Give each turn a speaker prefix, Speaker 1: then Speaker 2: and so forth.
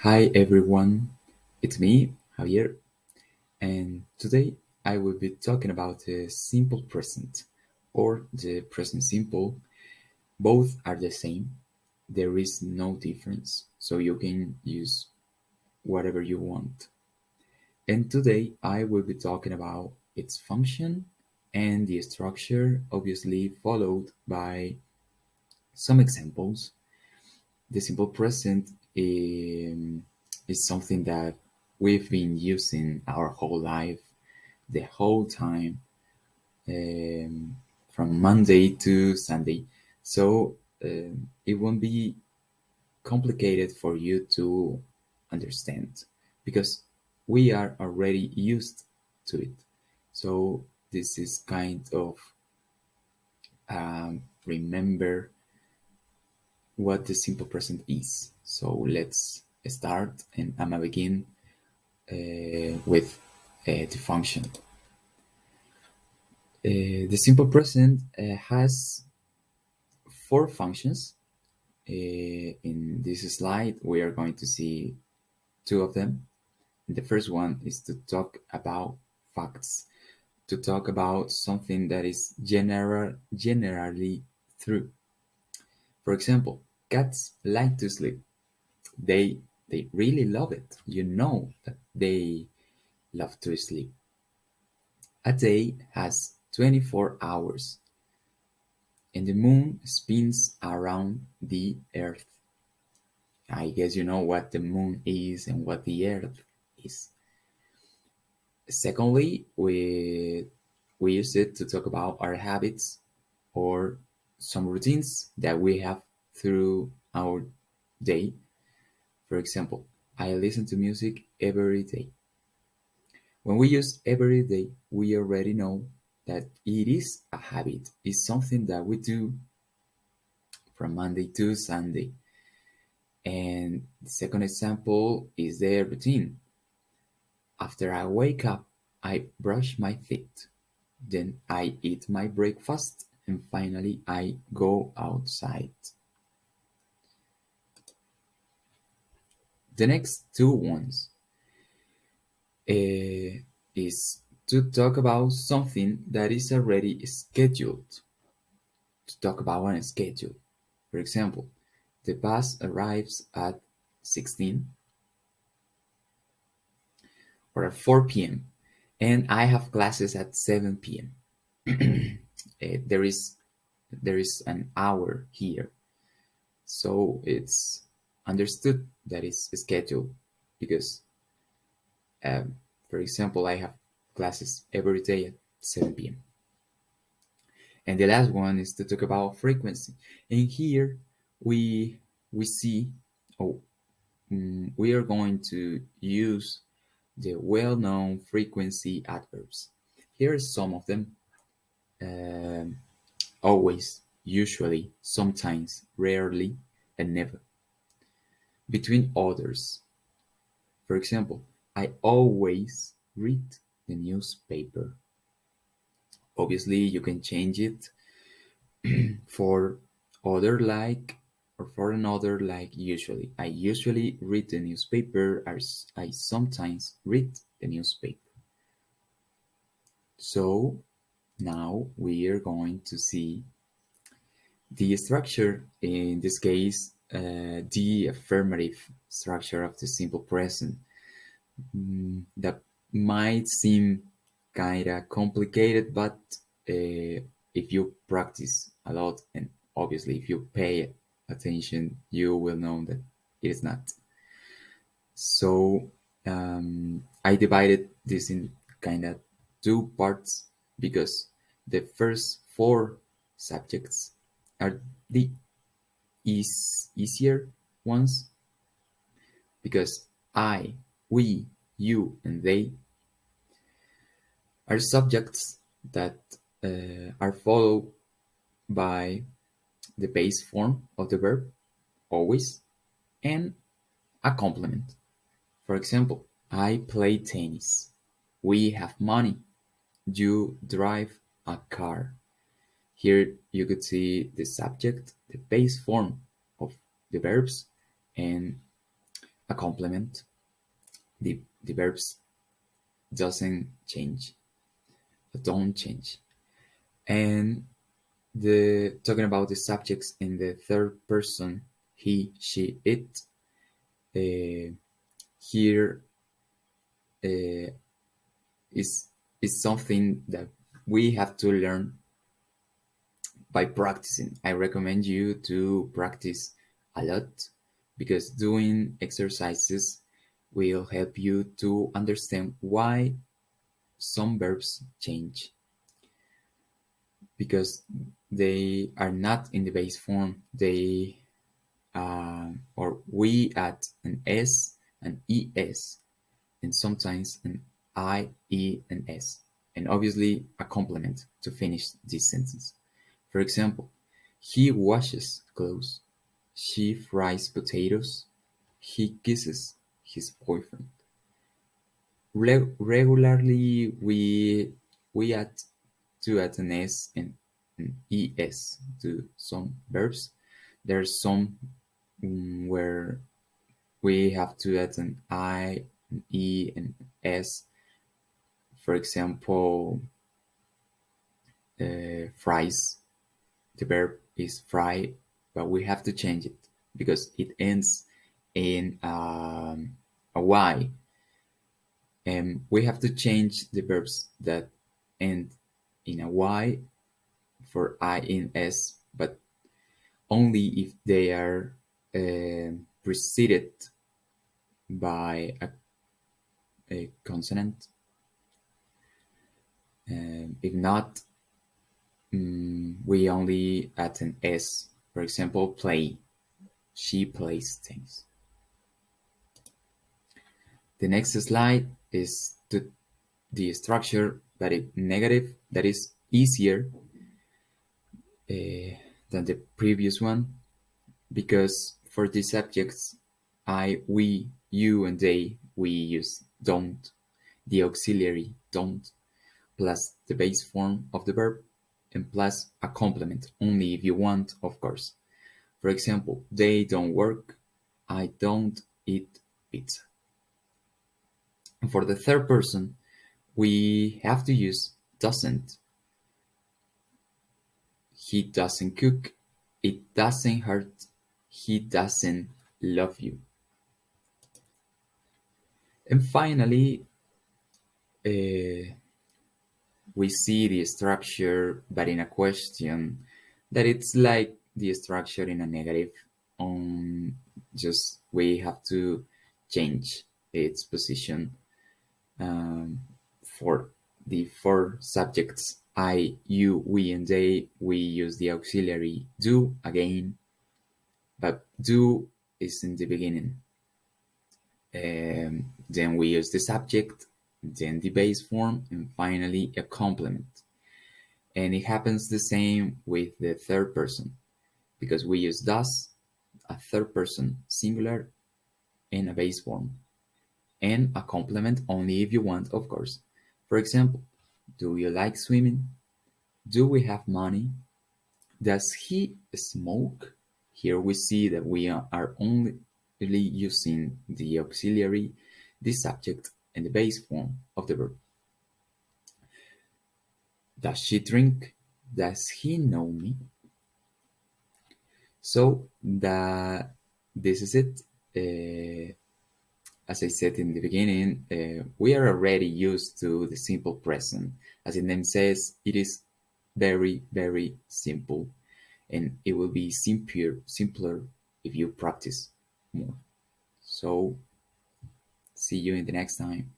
Speaker 1: Hi everyone, it's me, Javier, and today I will be talking about the simple present or the present simple. Both are the same, there is no difference, so you can use whatever you want. And today I will be talking about its function and the structure, obviously, followed by some examples. The simple present is something that we've been using our whole life, the whole time, um, from Monday to Sunday. So it won't be complicated for you to understand because we are already used to it. So this is kind of remember what the simple present is. So let's start, and I'm gonna begin with the function. The simple present has four functions. In this slide, we are going to see two of them. The first one is to talk about facts, to talk about something that is generally true. For example, cats like to sleep. They really love it. You know that they love to sleep. A day has 24 hours, and the moon spins around the earth. I guess you know what the moon is and what the earth is. Secondly, we use it to talk about our habits or some routines that we have through our day. For example, I listen to music every day. When we use every day, we already know that it is a habit. It's something that we do from Monday to Sunday. And the second example is the routine. After I wake up, I brush my teeth. Then I eat my breakfast. And finally, I go outside. The next two ones is to talk about something that is already scheduled. To talk about on a schedule. For example, the bus arrives at 16 or at 4 p.m. and I have classes at 7 p.m. There is an hour here, so it's understood that it's scheduled because, um, for example, I have classes every day at 7 p.m. And the last one is to talk about frequency. And here we we see, oh, we are going to use the well-known frequency adverbs. Here are some of them. Um, Always, usually, sometimes, rarely, and never. Between others. For example, I always read the newspaper. Obviously, you can change it for other like or for another like usually. I usually read the newspaper. I sometimes read the newspaper. So now we are going to see the structure, in this case, the affirmative structure of the simple present. That might seem kind of complicated, but if you practice a lot, and obviously if you pay attention, you will know that it is not. So I divided this in kind of two parts because the first four subjects are the easier ones because I, we, you, and they are subjects that are followed by the base form of the verb, always, and a complement. For example, I play tennis. We have money. You drive a car. Here you could see the subject, the base form of the verbs, and a complement. The verbs doesn't change, don't change. And the talking about the subjects in the third person, he, she, it. Here uh, is something that we have to learn by practicing. I recommend you to practice a lot because doing exercises will help you to understand why some verbs change, because they are not in the base form. They or we add an s, an es, and sometimes an I, E, and S, and obviously a complement to finish this sentence. For example, he washes clothes, she fries potatoes, he kisses his boyfriend. Regularly, we add to add an S and an ES to some verbs. There's some where we have to add an I, an E, and S. For example, fries. The verb is fry, but we have to change it because it ends in a Y. And we have to change the verbs that end in a Y for I in S, but only if they are preceded by a consonant. If not, we only add an S. For example, play. She plays things. The next slide is the structure that is negative, that is easier than the previous one, because for these subjects, I, we, you, and they, we use don't, the auxiliary don't, plus the base form of the verb, and plus a complement, only if you want, of course. For example, they don't work, I don't eat pizza. And for the third person, we have to use doesn't. He doesn't cook, it doesn't hurt, he doesn't love you. And finally, we see the structure, but in a question, that it's like the structure in a negative. Just we have to change its position. For the four subjects, I, you, we, and they, we use the auxiliary do again, but do is in the beginning. Then we use the subject, then the base form, and finally a complement. And it happens the same with the third person, because we use does, a third person singular, and a base form, and a complement only if you want, of course. For example, do you like swimming? Do we have money? Does he smoke? Here we see that we are only using the auxiliary, the subject, and the base form of the verb. Does she drink? Does he know me? So this is it. As I said in the beginning, we are already used to the simple present. As the name says, it is very, very simple, and it will be simpler if you practice more. So, see you in the next time.